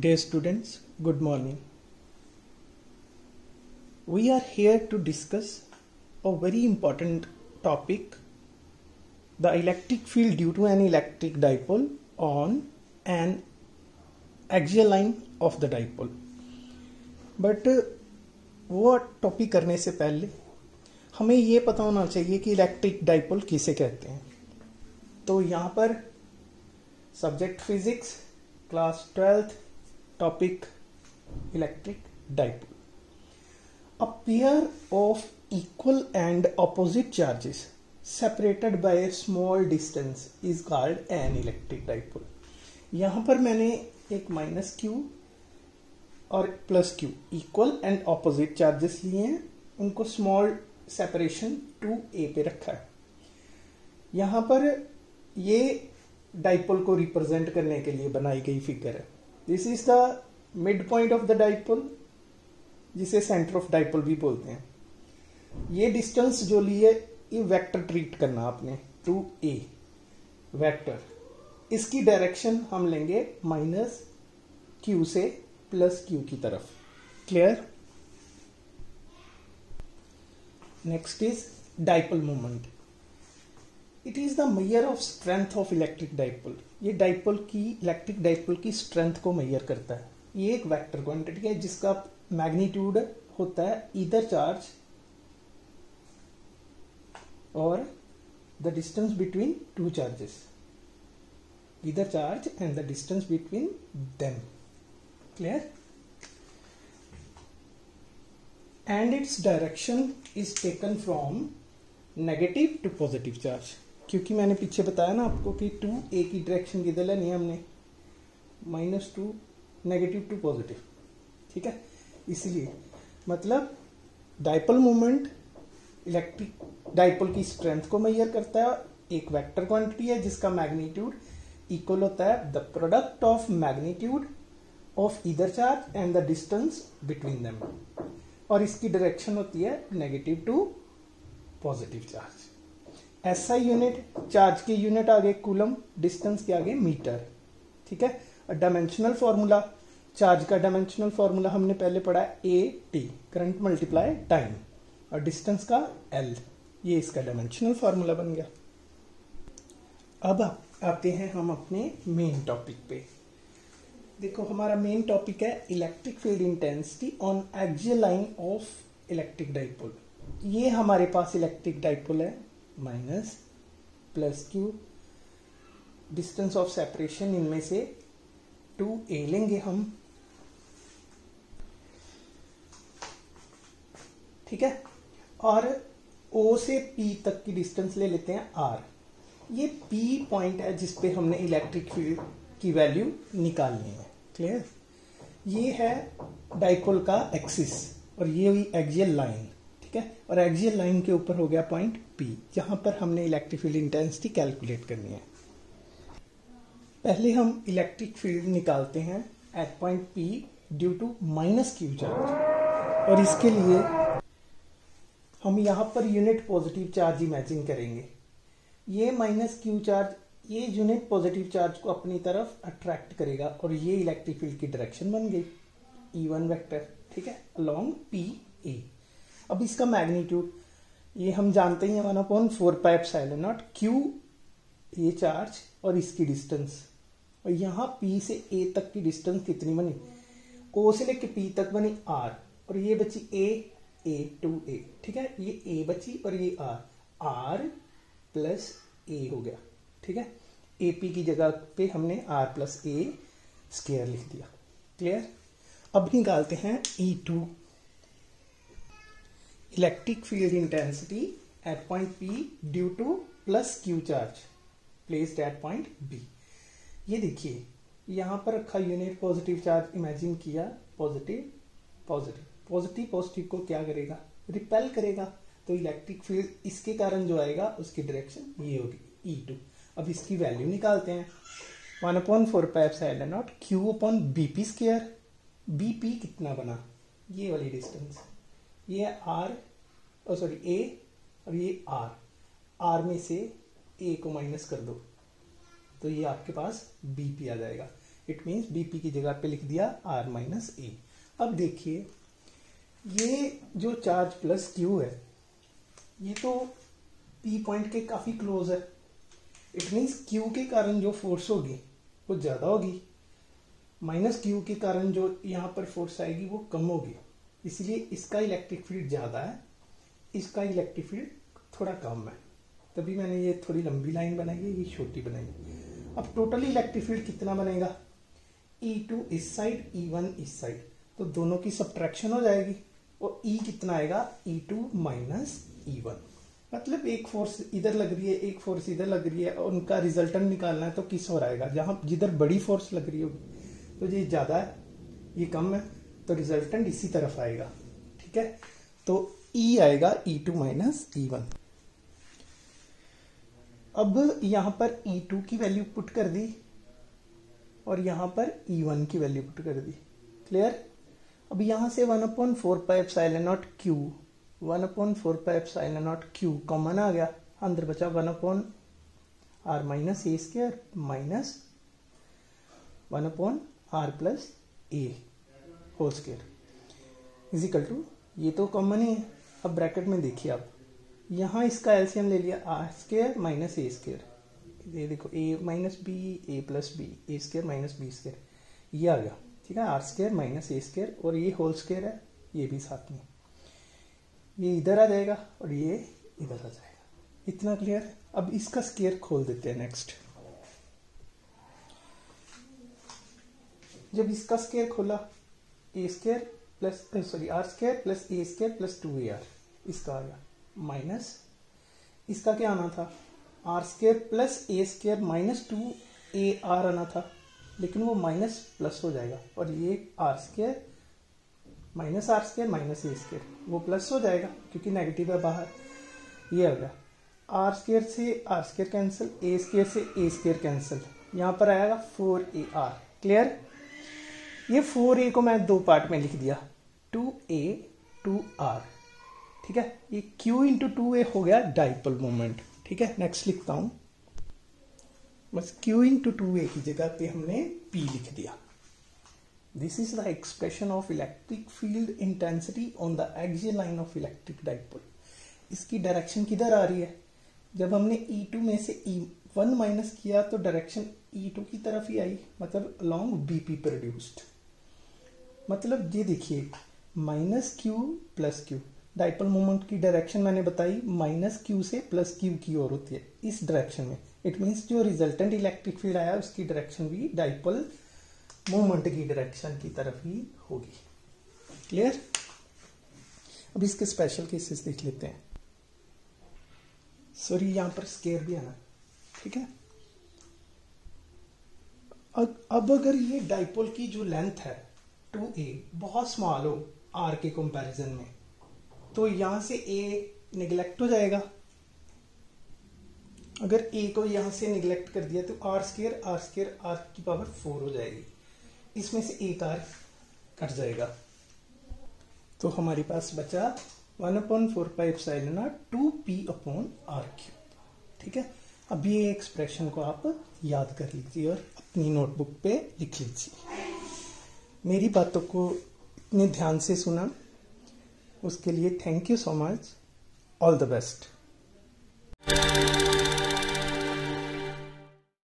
Dear students, good morning. We are here to discuss a very important topic, the electric field due to an electric dipole on an axial line of the dipole. But वो topic करने से पहले हमें ये पता होना चाहिए कि इलेक्ट्रिक डाइपोल किसे कहते हैं. तो यहाँ पर subject physics, class 12th, topic electric dipole. A pair of equal and opposite charges separated by a small distance is called an electric dipole. यहाँ पर मैंने एक माइनस क्यू और plus Q equal and opposite charges लिए हैं, उनको small separation 2a पे रखा है. यहाँ पर ये डाइपोल को रिप्रेजेंट करने के लिए बनाई गई फिगर है. This is the mid point of the dipole, जिसे सेंटर ऑफ डाइपोल भी बोलते हैं. ये डिस्टेंस जो ली है ये वेक्टर ट्रीट करना आपने 2a वेक्टर. इसकी डायरेक्शन हम लेंगे माइनस क्यू से प्लस क्यू की तरफ. Clear? Next is dipole moment. It is the measure of strength of electric dipole. ये डाइपोल की इलेक्ट्रिक डाइपोल की स्ट्रेंथ को मेजर करता है. ये एक वेक्टर क्वांटिटी है जिसका मैग्नीट्यूड होता है ईदर चार्ज और the distance between two charges, either charge and the distance between them. Clear? And its direction is taken from negative to positive charge. क्योंकि मैंने पीछे बताया ना आपको कि 2a की डायरेक्शन किधर लेनी है हमने, -2 नेगेटिव टू पॉजिटिव. ठीक है, इसलिए मतलब डाइपोल मोमेंट इलेक्ट्रिक डाइपोल की स्ट्रेंथ को मेजर करता है. एक वेक्टर क्वांटिटी है जिसका मैग्नीट्यूड इक्वल होता है the product of magnitude of either charge and the distance between them, और इसकी डायरेक्शन होती है नेगेटिव टू पॉजिटिव चार्ज. ऐसा यूनिट, चार्ज की यूनिट आगे कूलम, डिस्टेंस के आगे मीटर. ठीक है. डायमेंशनल फॉर्मूला, चार्ज का डायमेंशनल फॉर्मूला हमने पहले पढ़ा है AT, करंट मल्टीप्लाई टाइम, और डिस्टेंस का L. ये इसका डायमेंशनल फॉर्मूला बन गया. अब आते हैं हम अपने मेन टॉपिक पे. देखो हमारा मेन टॉपिक है electric field intensity on axial line of electric dipole. ये हमारे पास इलेक्ट्रिक डाइपोल है, minus plus Q, distance of separation इनमें से 2a लेंगे हम. ठीक है, और O से P तक की डिस्टेंस ले लेते हैं R. ये P पॉइंट है जिसपे हमने इलेक्ट्रिक फील्ड की वैल्यू निकालनी है. क्लियर? ये है डाइपोल का एक्सिस और ये हुई एक्सियल लाइन. ठीक है, और एक्सियल लाइन के ऊपर हो गया पॉइंट P, जहां पर हमने इलेक्ट्रिक फील्ड इंटेंसिटी कैलकुलेट करनी है. पहले हम इलेक्ट्रिक फील्ड निकालते हैं at point P due to minus q charge, और इसके लिए हम यहां per unit positive charge imagine करेंगे. ये माइनस क्यू चार्ज ये यूनिट पॉजिटिव चार्ज को अपनी तरफ अट्रैक्ट करेगा, और ये इलेक्ट्रिक फील्ड की डायरेक्शन बन गई E1 वेक्टर. ठीक है, अलोंग PA. अब इसका मैग्नीट्यूड ये हम जानते ही हैं 1/4πε0 Q ये चार्ज और इसकी डिस्टेंस, और यहाँ P से A तक की डिस्टेंस कितनी बनी, O से लेके P तक बनी R, और ये बची A 2A. ठीक है, ये A बची और ये R प्लस A हो गया. ठीक है, AP की जगह पे हमने R प्लस A स्क्वायर लिख दिया. क्लियर? अब निकालते हैं E2, electric field intensity at point P due two plus Q charge placed at point B. ये देखिए यहां पर रखा यूनिट पॉजिटिव चार्ज इमेजिन किया, पॉजिटिव पॉजिटिव पॉजिटिव पॉजिटिव को क्या करेगा, रिपेल करेगा. तो इलेक्ट्रिक फील्ड इसके कारण जो आएगा उसकी डायरेक्शन ये होगी E2. अब इसकी वैल्यू निकालते हैं 1/4πε0 Q/BP स्क्वायर. BP कितना बना, ये वाली डिस्टेंस, ये R A और ये R में से A को माइनस कर दो तो ये आपके पास BP आ जाएगा. इट मीन्स बीपी की जगह पे लिख दिया आर माइनस ए। अब देखिए ये जो चार्ज प्लस क्यू है ये तो पी पॉइंट के काफी क्लोज है, इट मीन्स क्यू के कारण जो फोर्स होगी वो ज्यादा होगी, माइनस क्यू के कारण जो यहाँ पर फोर्स आएगी वो कम होगी, इसलिए इसका इलेक्ट्रिक फील्ड ज्यादा है, इसका इलेक्ट्रिक फील्ड थोड़ा कम है, तभी मैंने ये थोड़ी लंबी लाइन बनाई है, ये छोटी बनाई है। अब टोटल इलेक्ट्रिक फील्ड कितना बनेगा, E2 इस साइड E1 इस साइड, तो दोनों की सब्ट्रैक्शन हो जाएगी और E कितना आएगा E2 माइनस E1, मतलब एक फोर्स इधर लग रही है एक फोर्स इधर लग रही है और उनका रिजल्टेंट निकालना है तो किस ओर आएगा, जहां जिधर बड़ी फोर्स लग रही होगी तो ये ज्यादा है ये कम है तो रिजल्टेंट इसी तरफ आएगा, ठीक है। तो E आएगा E2 माइनस E1। अब यहां पर E2 की वैल्यू पुट कर दी और यहां पर E1 की वैल्यू पुट कर दी, क्लियर। अब यहां से 1/4 pi epsilon naught Q 1/4 pi epsilon naught Q common आ गया, अंदर बचा 1/r minus A square minus 1/r plus A whole square is equal to, ये तो कॉमन ही है। अब ब्रैकेट में देखिए आप यहाँ इसका एलसीएम ले लिया आर स्क्वायर माइनस ए स्क्वायर, ये देखो a minus b a plus b a square minus b square, ये आ गया, ठीक है। आर स्क्वायर माइनस ए स्क्वायर और ये होल स्क्वायर है, ये भी साथ में, ये इधर आ जाएगा और ये इधर आ जाएगा, इतना क्लियर है। अब इसका स्क्वायर खोल देते हैं नेक्स्ट। जब इसका स्क्वायर खोला A square plus sorry R square plus A square plus 2ar, इसका आ गया माइनस, इसका क्या आना था R square plus A square minus 2ar आना था, लेकिन वो माइनस प्लस हो जाएगा और ये r square minus r square minus ए स्क्वायर वो प्लस हो जाएगा क्योंकि नेगेटिव है बाहर, ये आ गया आर स्क्वायर से r square cancel, a square से ए स्क्वायर कैंसिल, यहाँ पर आएगा 4ar, क्लियर। ये 4a को मैं दो पार्ट में लिख दिया 2a 2r, ठीक है। ये q इंटू 2a हो गया डाइपोल मोमेंट, ठीक है। नेक्स्ट लिखता हूं, बस q इंटू 2a की जगह पे हमने p लिख दिया। This is the expression of electric field intensity on the axial line of electric dipole. इसकी डायरेक्शन किधर आ रही है, जब हमने E2 में से E1 माइनस किया तो डायरेक्शन E2 की तरफ ही आई, मतलब अलोंग BP प्रोड्यूस्ड, मतलब ये देखिए minus Q plus Q, dipole moment की डायरेक्शन मैंने बताई माइनस क्यू से प्लस क्यू की ओर होती है इस डायरेक्शन में, इट मीन्स जो रिजल्टेंट इलेक्ट्रिक फील्ड आया उसकी डायरेक्शन भी डाइपोल मोमेंट की डायरेक्शन की तरफ ही होगी, क्लियर। अब इसके स्पेशल केसेस देख लेते हैं, सॉरी यहां पर स्केयर भी आना, ठीक है। अब अगर ये डाइपोल की जो लेंथ है 2a बहुत स्मॉल हो r के कंपैरिजन में, तो यहां से a निगलेक्ट हो जाएगा, अगर a को यहां से निगलेक्ट कर दिया तो r स्क्वायर r की पावर 4 हो जाएगी, इसमें से एक r कट जाएगा, तो हमारे पास बचा 1/4 pi epsilon not 2p/r cube, ठीक है। अब ये एक्सप्रेशन को आप याद कर लीजिए और अपनी नोटबुक पे लिख लीजिए। मेरी बातों को इतने ध्यान से सुना उसके लिए thank you so much, all the best.